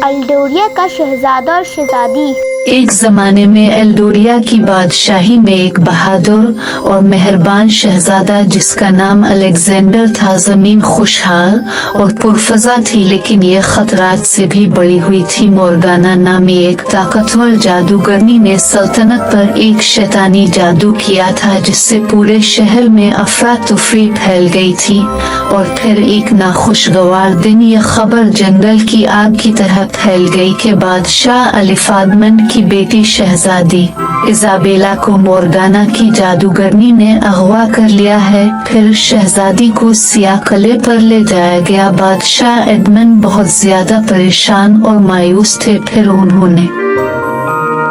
Eldoria का शहजादा और शहजादी। एक जमाने में एल्डोरिया की बादशाही में एक बहादुर और मेहरबान शहजादा जिसका नाम अलेक्जेंडर था। जमीन खुशहाल और पुरफजा थी, लेकिन ये खतरात से भी बड़ी हुई थी। मोर्गाना नामी एक ताकतवर जादूगरनी ने सल्तनत पर एक शैतानी जादू किया था, जिससे पूरे शहर में अफरा तफरी फैल गई थी। और फिर एक नाखुशगवार दिन ये खबर जंगल की आग की तरह फैल गई कि बादशाह अलिफादमन की बेटी शहजादी इजाबेला को मोर्गाना की जादूगरनी ने अगवा कर लिया है। फिर शहजादी को सियाह किले पर ले जाया गया। बादशाह एडमंड बहुत ज्यादा परेशान और मायूस थे। फिर उन्होंने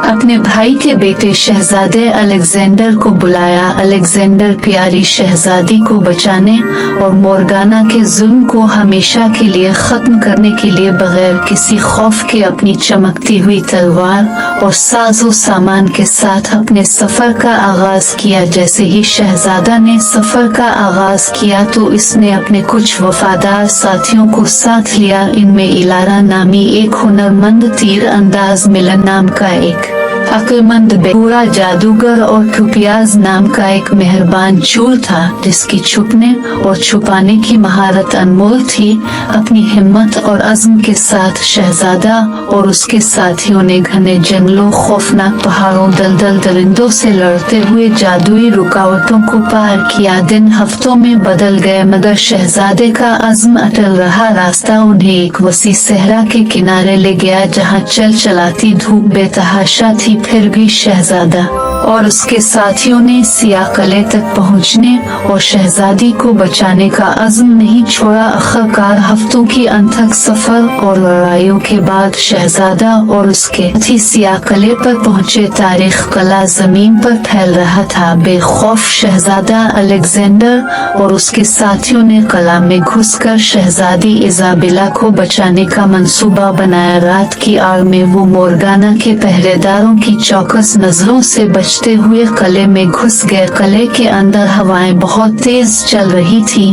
अपने भाई के बेटे शहजादे अलेक्जेंडर को बुलाया। अलेक्जेंडर प्यारी शहजादी को बचाने और मोर्गाना के जुल्म को हमेशा के लिए खत्म करने के लिए बगैर किसी खौफ के अपनी चमकती हुई तलवार और साजो सामान के साथ अपने सफर का आगाज किया। जैसे ही शहजादा ने सफर का आगाज किया तो इसने अपने कुछ वफादार साथियों को साथ लिया। इनमें इलारा नामी एक हुनरमंद तीर अंदाज, मिलन नाम का एक अक्लमंद बेगूरा जादूगर और खुपियाज नाम का एक मेहरबान चूर था, जिसकी छुपने और छुपाने की महारत अनमोल थी। अपनी हिम्मत और अज़्म के साथ शहजादा और उसके साथियों ने घने जंगलों, खौफनाक पहाड़ों, दलदल दरिंदों से लड़ते हुए जादुई रुकावटों को पार किया। दिन हफ्तों में बदल गए, मगर शहजादे का अज़्म अटल रहा। रास्ता उन्हें एक वसी सहरा के किनारे ले गया, जहाँ चल चलाती धूप बेतहाशा थी। फिर भी शहजादा और उसके साथियों ने सियाह किले तक पहुंचने और शहजादी को बचाने का अज़्म नहीं छोड़ा। आखिरकार हफ्तों की अनथक सफर और लड़ाइयों के बाद शहजादा और उसके साथी सियाह किले पर पहुंचे। तारीख कला जमीन पर फैल रहा था। बेखौफ शहजादा अलेक्जेंडर और उसके साथियों ने कला में घुसकर शहजादी इजाबेला को बचाने का मंसूबा बनाया। रात की आड़ में वो मोर्गाना के पहरेदारों की चौकस नजरों से बचते हुए किले में घुस गए। किले के अंदर हवाएं बहुत तेज चल रही थी,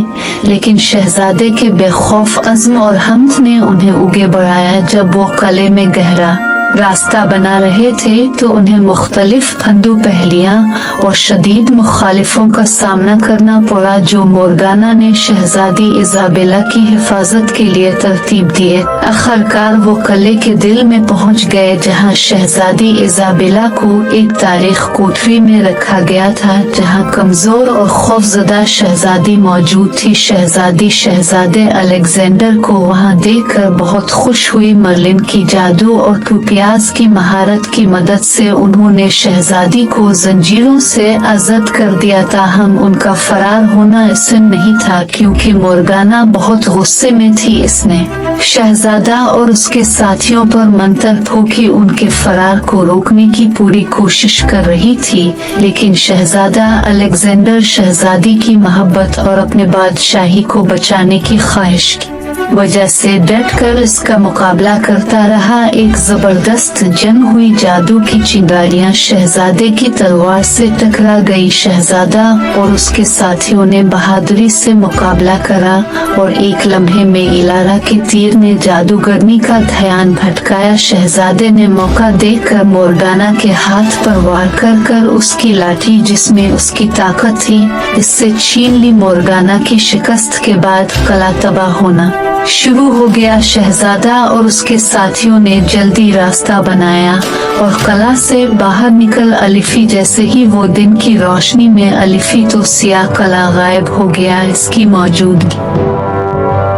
लेकिन शहजादे के बेखौफ अज़्म और हिम्मत ने उन्हें उगे बढ़ाया। जब वो किले में गहरा रास्ता बना रहे थे तो उन्हें मुख्तलिफ फंदू पहलियां और शदीद मुखालिफों का सामना करना पड़ा, जो मोर्गाना ने शहजादी इजाबेला की हिफाजत के लिए तरतीब दिए। आखिरकार वो किले के दिल में पहुंच गए, जहां शहजादी इजाबेला को एक तारीख कोठरी में रखा गया था, जहां कमजोर और खौफजदा शहजादी मौजूद थी। शहजादी शहजादे अलेक्जेंडर को वहां देखकर बहुत खुश हुई। मर्लिन की जादू और की महारत की मदद से उन्होंने शहजादी को जंजीरों से आजाद कर दिया। ताहम उनका फरार होना आसान नहीं था, क्योंकि मोर्गाना बहुत गुस्से में थी। इसने शहजादा और उसके साथियों पर मंतर फूंकी, उनके फरार को रोकने की पूरी कोशिश कर रही थी। लेकिन शहजादा अलेक्जेंडर शहजादी की मोहब्बत और अपने बादशाही को बचाने की ख्वाहिश की वजह से डट कर इसका मुकाबला करता रहा। एक जबरदस्त जंग हुई। जादू की चिंगारियां शहजादे की तलवार से टकरा गई। शहजादा और उसके साथियों ने बहादुरी से मुकाबला करा और एक लम्हे में इलारा के तीर ने जादूगरनी का ध्यान भटकाया। शहजादे ने मौका देखकर मोर्गाना के हाथ पर वार कर उसकी लाठी, जिसमें उसकी ताकत थी, इससे छीन ली। मोर्गाना की शिकस्त के बाद किला तबाह होना शुरू हो गया। शहजादा और उसके साथियों ने जल्दी रास्ता बनाया और किला से बाहर निकल अलिफी। जैसे ही वो दिन की रोशनी में अलिफी तो सियाह किला गायब हो गया। इसकी मौजूदगी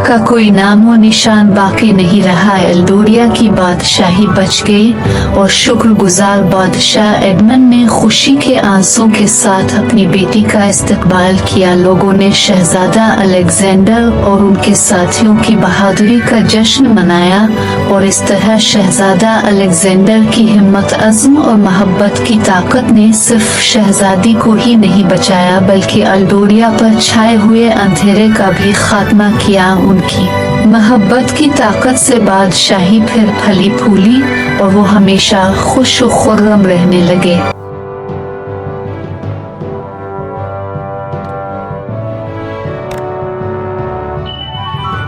का कोई नामो निशान बाकी नहीं रहा। एल्डोरिया की बादशाही बच गई और शुक्रगुजार बादशाह एडमंड ने खुशी के आंसू के साथ अपनी बेटी का इस्तकबाल किया। लोगों ने शहजादा अलेक्जेंडर और उनके साथियों की बहादुरी का जश्न मनाया और इस तरह शहजादा अलेक्जेंडर की हिम्मत, अज़्म और मोहब्बत की ताकत ने सिर्फ शहजादी को ही नहीं बचाया, बल्कि एल्डोरिया पर छाए हुए अंधेरे का भी खात्मा किया। उनकी मोहब्बत की ताकत से बादशाही फिर फली फूली और वो हमेशा खुश और खुर्रम रहने लगे।